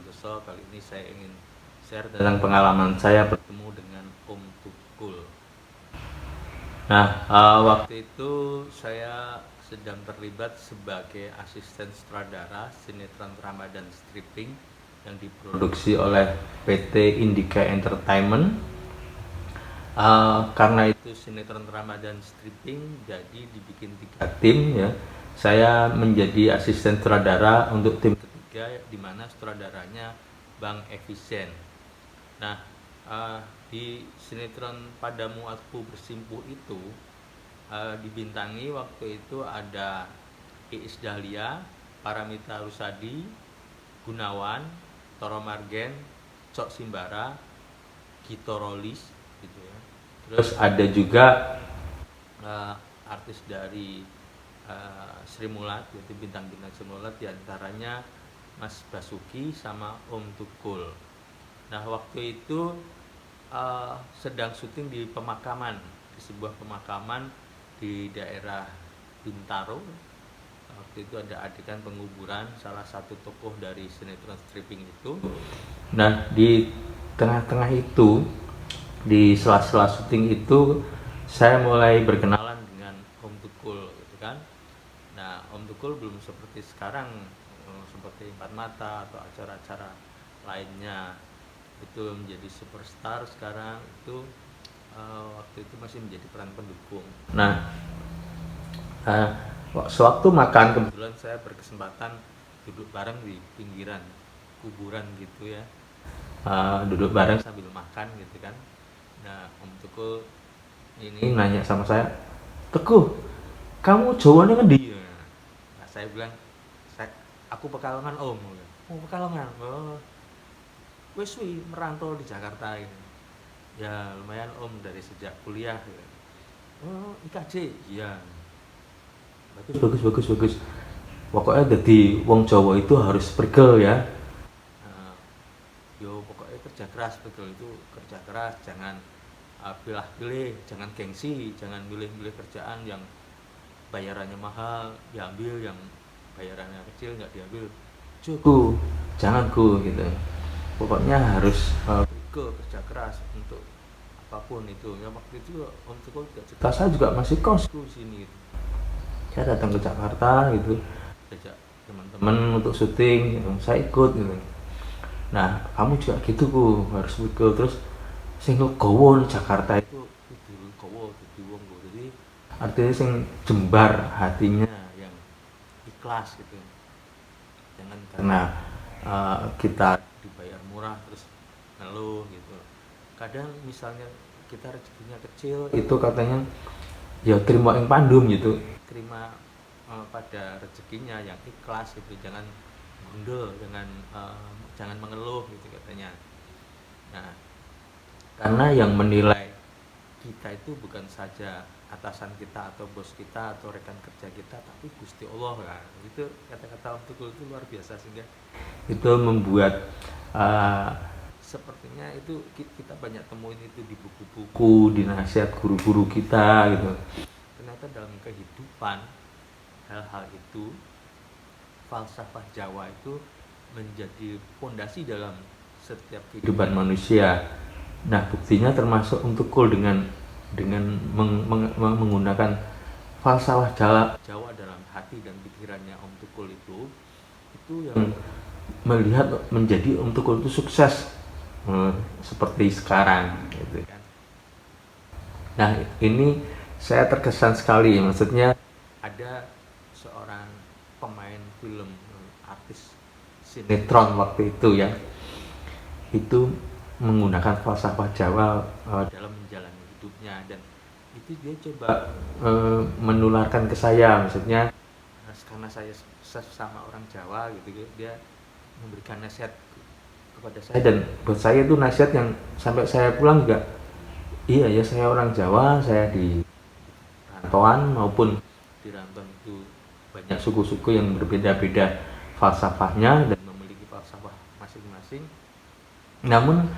Santoso. Kali ini saya ingin share tentang pengalaman saya bertemu dengan Om Tukul. Nah, waktu itu saya sedang terlibat sebagai asisten sutradara sinetron Ramadan Stripping yang diproduksi oleh PT Indika Entertainment. Karena itu sinetron Ramadan Stripping, jadi dibikin 3 tim ya. Saya menjadi asisten sutradara untuk tim ketiga, di mana sutradaranya Bang Efisien. Nah, di sinetron Padamu Aku Bersimpuh itu dibintangi waktu itu ada Iis Dahlia, Paramita Rusady, Gunawan, Toro Margen, Cok Simbara, Gito Rolis gitu ya. Terus ada juga artis dari Sri Mulat, yaitu bintang-bintang Sri Mulat, diantaranya Mas Basuki sama Om Tukul. Nah, waktu itu sedang syuting di pemakaman, di sebuah pemakaman di daerah Bintaro. Waktu itu ada adegan penguburan salah satu tokoh dari sinetron stripping itu. Nah, di tengah-tengah itu, di sela-sela syuting itu, saya mulai berkenalan dengan Om Tukul gitu kan. Nah, Om Tukul belum seperti sekarang, seperti Empat Mata atau acara-acara lainnya itu menjadi superstar. Sekarang itu waktu itu masih menjadi peran pendukung. Nah, sewaktu makan kebetulan saya berkesempatan duduk bareng di pinggiran kuburan gitu ya, duduk bareng sambil makan gitu kan. Nah, Om Tukul ini nanya sama saya, "Teguh, kamu Jawane ngendi?" Nah, saya bilang, aku Pekalongan Om. Oh, Pekalongan. Oh, wis merantau di Jakarta ini. Ya lumayan Om, dari sejak kuliah. Oh, IKJ. Iya. Bagus. Pokoknya jadi wong Jawa itu harus prigel ya. Yo pokoknya kerja keras, prigel itu kerja keras, jangan pilih-pilih, jangan gengsi, jangan milih-milih kerjaan yang bayarannya mahal diambil, yang bayarannya kecil nggak diambil. Cukup, jangan gitu. Pokoknya harus kerja keras untuk apapun itu. Ya waktu itu Om Tukul juga cerita, saya juga masih kosku di sini gitu. Saya datang ke Jakarta gitu, ajak teman-teman untuk syuting gitu. Saya ikut gitu. Nah, kamu juga gitu harus ikut. Terus sing legowo Jakarta itu kudu legowo, kudu wong. Jadi artinya sing jembar hatinya, yang ikhlas gitu. Jangan karena kita dibayar murah terus ngeluh gitu. Kadang misalnya kita rezekinya kecil, itu katanya ya terima yang pandum gitu, terima pada rezekinya yang ikhlas gitu, jangan gundul, jangan mengeluh gitu katanya. Nah, karena yang menilai kita itu bukan saja atasan kita atau bos kita atau rekan kerja kita, tapi Gusti Allah kan. Itu kata-kata Om Tukul itu luar biasa, sehingga itu membuat sepertinya itu kita banyak temuin itu di buku-buku, di nasihat guru-guru kita gitu. Ternyata dalam kehidupan hal-hal itu, falsafah Jawa itu menjadi fondasi dalam setiap kehidupan manusia. Nah, buktinya termasuk Om Tukul dengan menggunakan falsafah Jawa dalam hati dan pikirannya Om Tukul itu yang melihat menjadi Om Tukul itu sukses seperti sekarang gitu kan. Nah, ini saya terkesan sekali, maksudnya ada seorang pemain film, artis sinetron waktu itu ya, itu menggunakan falsafah Jawa dalam menjalani hidupnya, dan itu dia coba menularkan ke saya, maksudnya karena saya sama orang Jawa gitu, dia memberikan nasihat kepada saya, dan buat saya itu nasihat yang sampai saya pulang juga, iya ya, saya orang Jawa, saya di rantauan maupun di rantauan itu banyak suku-suku yang berbeda-beda falsafahnya dan memiliki falsafah masing-masing. Namun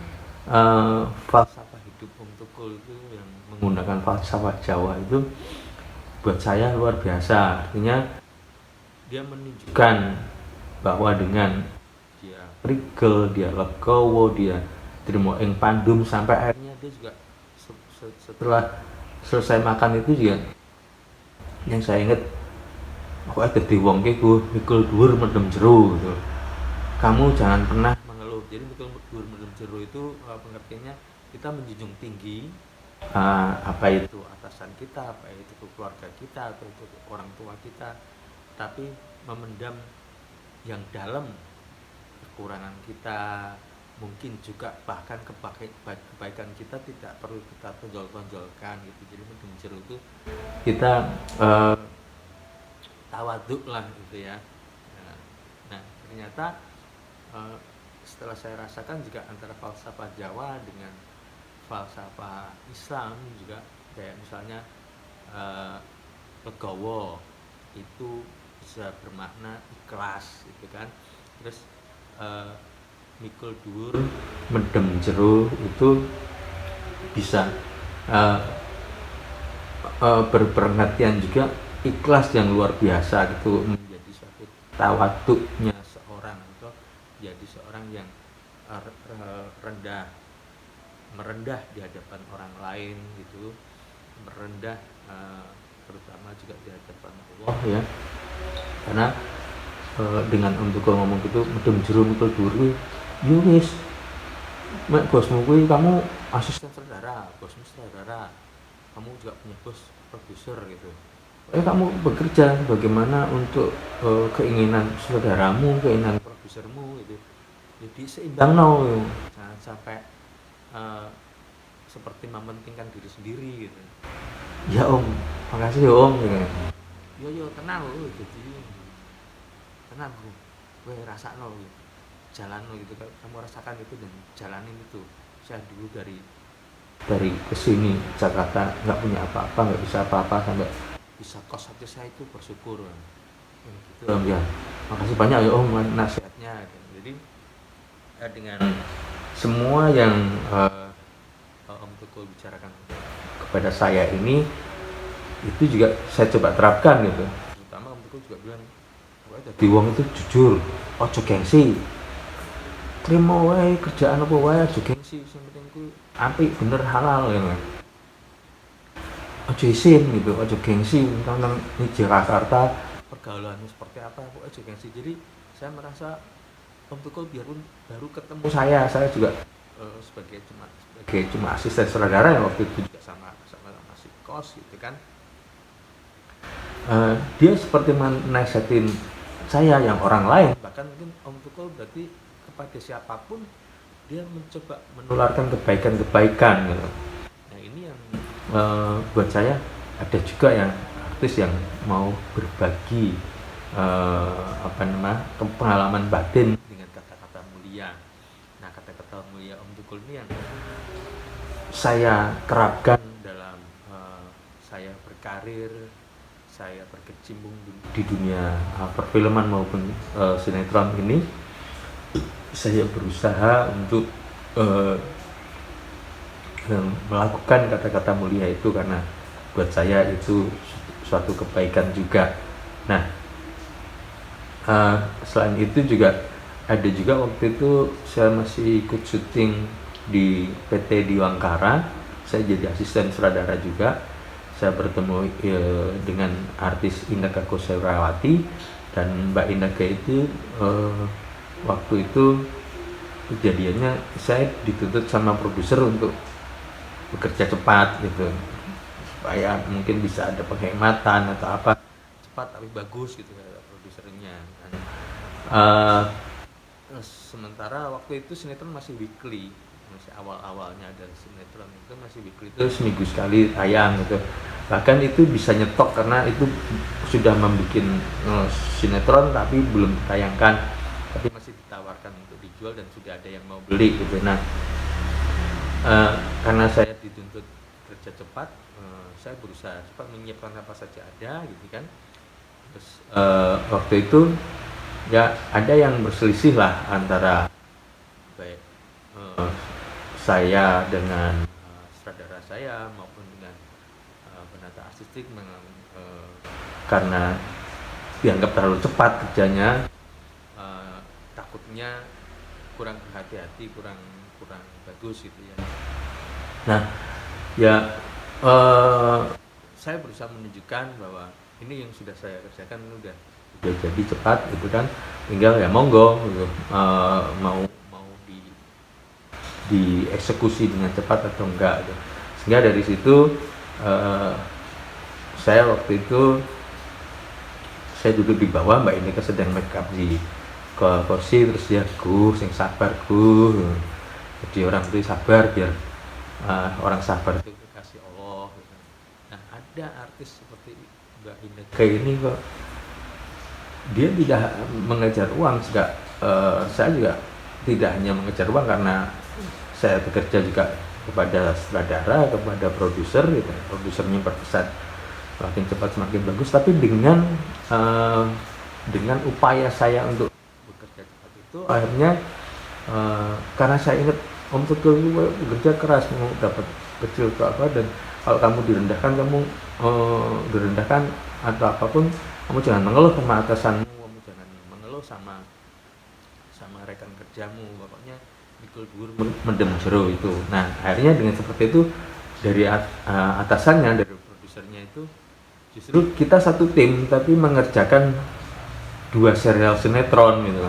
falsafah hidup Om Tukul itu yang menggunakan falsafah Jawa itu buat saya luar biasa. Artinya dia menunjukkan bahwa dengan dia prigel, dia legowo, dia trimo ing pandum, sampai akhirnya dia juga setelah selesai makan itu juga yang saya ingat, kok ada di wong ki ku mikul dhuwur mendem jero gitu. Kamu jangan pernah mengeluh. Jadi mikul dhuwur mendem jero itu pengertiannya kita menjunjung tinggi apa itu atasan kita, apa itu keluarga kita, atau itu orang tua kita, tapi memendam yang dalam kekurangan kita, mungkin juga bahkan kebaikan kita tidak perlu kita tonjol-tonjolkan gitu. Jadi mendem jero itu kita tawaduk lah gitu ya. Nah ternyata setelah saya rasakan juga antara falsafah Jawa dengan falsafah Islam juga, kayak misalnya legowo itu bisa bermakna ikhlas gitu kan. Terus mikul dhuwur mendem jero itu bisa berpengertian juga ikhlas yang luar biasa gitu, menjadi suatu tawaduknya seorang itu jadi seorang yang merendah di hadapan orang lain gitu, merendah terutama juga di hadapan Allah ya. Karena dengan untuk ngomong gitu medem jero mikul dhuwur, yo wis mek bosmu kuwi kamu asisten saudara, bosmu saudara, kamu juga punya bos produser gitu. Kamu bekerja bagaimana untuk keinginan saudaramu, keinginan produsermu gitu. Jadi seimbang gitu. Jangan sampai seperti mementingkan diri sendiri gitu. Ya om, makasih ya om gitu. Yo tenang lo, jadi tenang bro, gue rasakno gitu, jalan lo gitu, kamu rasakan itu dan jalanin itu. Saya dulu dari kesini Jakarta nggak punya apa-apa, nggak bisa apa-apa, sampai bisa kos aja saya itu bersyukur gitu om ya. Makasih banyak ya om nasihatnya gitu. Jadi dengan semua yang Om Tukul bicarakan kepada saya ini, itu juga saya coba terapkan gitu. Terutama Om Tukul juga bilang, dadi wong itu jujur, ojo gengsi, terima wae kerjaan apa wae, ojo gengsi, sing penting ku apik bener halal ya. Ojo isin gitu, ojo gengsi tentang di Jakarta pergaulannya seperti apa, ojo gengsi. Jadi saya merasa Om Tukul biarpun baru ketemu saya juga sebagai cuma asisten saudara yang waktu itu juga sama si kos gitu kan. Dia seperti menasihatin saya yang orang lain, bahkan mungkin Om Tukul berarti kepada siapapun dia mencoba menularkan kebaikan gitu. Nah ini yang buat saya ada juga yang artis yang mau berbagi pengalaman batin dengan kata-kata mulia. Nah kata-kata mulia Om Tukul ini yang saya terapkan dalam saya berkarir, saya berkecimpung di dunia perfilman maupun sinetron ini. Saya berusaha untuk melakukan kata-kata mulia itu karena buat saya itu suatu kebaikan juga. Nah selain itu juga ada juga waktu itu saya masih ikut syuting di PT Diwangkara, saya jadi asisten sutradara juga. Saya bertemu dengan artis Inneke Koesherawati, dan Mbak Inneke itu waktu itu kejadiannya saya dituntut sama produser untuk bekerja cepat gitu, supaya mungkin bisa ada penghematan atau apa, cepat tapi bagus gitu kata produsernya. Sementara waktu itu sinetron masih weekly, masih awal-awalnya ada sinetron itu masih weekly, itu seminggu sekali tayang gitu. Bahkan itu bisa nyetok karena itu sudah membuat sinetron tapi belum ditayangkan, tapi masih ditawarkan untuk dijual dan sudah ada yang mau beli gitu. Nah karena saya dituntut kerja cepat, saya berusaha cepat menyiapkan apa saja ada gitu kan. Terus waktu itu ya ada yang berselisih lah antara baik saya dengan sutradara saya maupun dengan penata artistik, karena dianggap terlalu cepat kerjanya, takutnya kurang berhati-hati, kurang kurang bagus gitu ya. Nah, ya eh, saya berusaha menunjukkan bahwa ini yang sudah saya kerjakan udah jadi cepat gitu kan, tinggal ya monggo gitu. Mau mau dieksekusi dengan cepat atau enggak gitu. Sehingga dari situ eh, saya waktu itu saya duduk di bawah, Mbak Ineke sedang make up di ke kursi, terus dia sing sabar jadi orang itu sabar biar orang sabar itu dikasih Allah gitu. Nah ada artis seperti Mbak Ineke ini kok dia tidak mengejar uang juga. Saya juga tidak hanya mengejar uang karena saya bekerja juga kepada sutradara, kepada produser gitu. Produsernya berpesan semakin cepat semakin bagus, tapi dengan upaya saya untuk bekerja cepat itu akhirnya karena saya ingat Om Teguh itu bekerja keras mau dapat kecil atau apa, dan kalau kamu direndahkan atau apapun, kamu jangan mengeluh sama atasanmu, kamu jangan mengeluh sama rekan kerjamu, pokoknya mikul dhuwur mendem jero itu. Nah akhirnya dengan seperti itu dari atasannya, dari produsernya itu, justru kita satu tim tapi mengerjakan 2 serial sinetron gitu.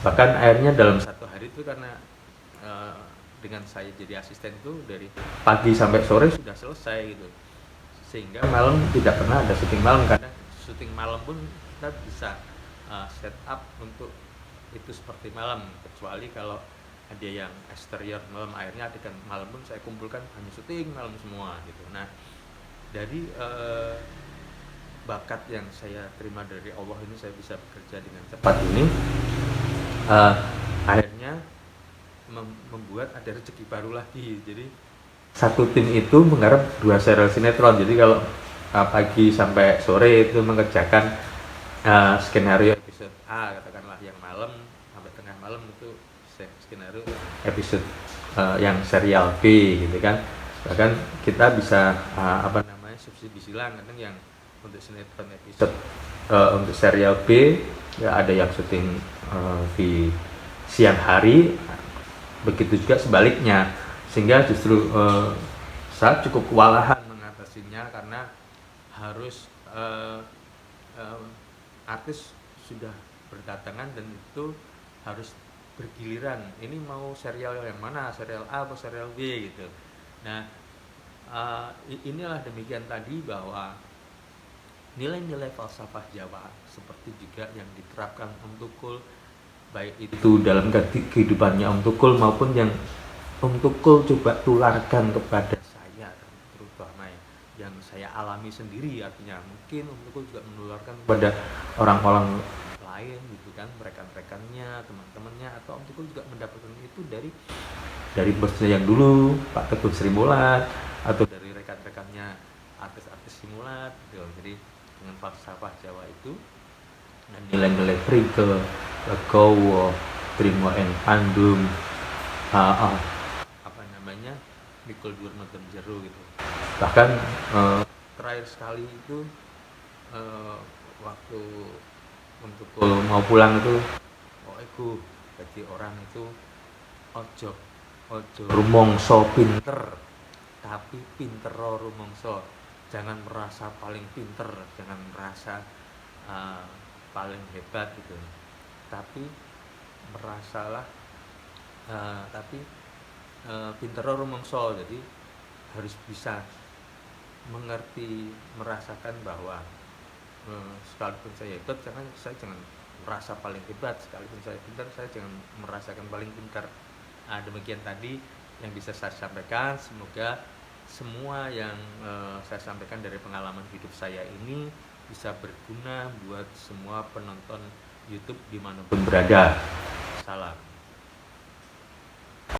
Bahkan akhirnya dalam satu hari itu karena dengan saya jadi asisten itu dari pagi sampai sore sudah selesai gitu, sehingga malam tidak pernah ada syuting malam. Kadang syuting malam pun kita bisa set up untuk itu seperti malam, kecuali kalau ada yang eksterior malam, akhirnya adegan malam pun saya kumpulkan hanya syuting malam semua gitu. Nah dari bakat yang saya terima dari Allah ini, saya bisa bekerja dengan cepat ini, akhirnya membuat ada rezeki baru lagi. Jadi satu tim itu menggarap 2 serial sinetron. Jadi kalau pagi sampai sore itu mengerjakan skenario episode A katakanlah, yang malam sampai tengah malam itu skenario episode yang serial B gitu kan. Bahkan kita bisa subsidi silang, kadang yang untuk sinetron episode untuk serial B ya ada yang syuting di siang hari, begitu juga sebaliknya, sehingga justru saya cukup kewalahan mengatasinya karena harus artis sudah berdatangan dan itu harus bergiliran, ini mau serial yang mana, serial A atau serial B gitu. Nah inilah demikian tadi, bahwa nilai-nilai falsafah Jawa seperti juga yang diterapkan Om Tukul, baik itu dalam kehidupannya Om Tukul maupun yang Om Tukul coba tularkan kepada saya, terutama yang saya alami sendiri. Artinya mungkin Om Tukul juga menularkan kepada orang-orang lain gitu kan, rekan-rekannya, teman-temannya, atau Om Tukul juga mendapatkan itu dari bosnya yang dulu, Pak Teguh Sri Mulat, atau dari rekan-rekannya artis-artis simulat gitu. Jadi dengan falsafah Jawa itu dan nilai-nilai Prike, Legowo, Trimo en Pandum, mikul dhuwur mendem jero gitu. Bahkan terakhir sekali itu waktu untuk mau pulang itu, jadi orang itu ojo rumangsa pinter, tapi pintero rumangsa. Jangan merasa paling pinter, jangan merasa paling hebat gitu, tapi merasalah pintero rumangsa. Jadi harus bisa mengerti, merasakan bahwa sekalipun saya hebat, saya jangan merasa paling hebat, sekalipun saya pintar, saya jangan merasakan paling pintar. Demikian tadi yang bisa saya sampaikan. Semoga semua yang saya sampaikan dari pengalaman hidup saya ini bisa berguna buat semua penonton YouTube dimanapun berada. Salam.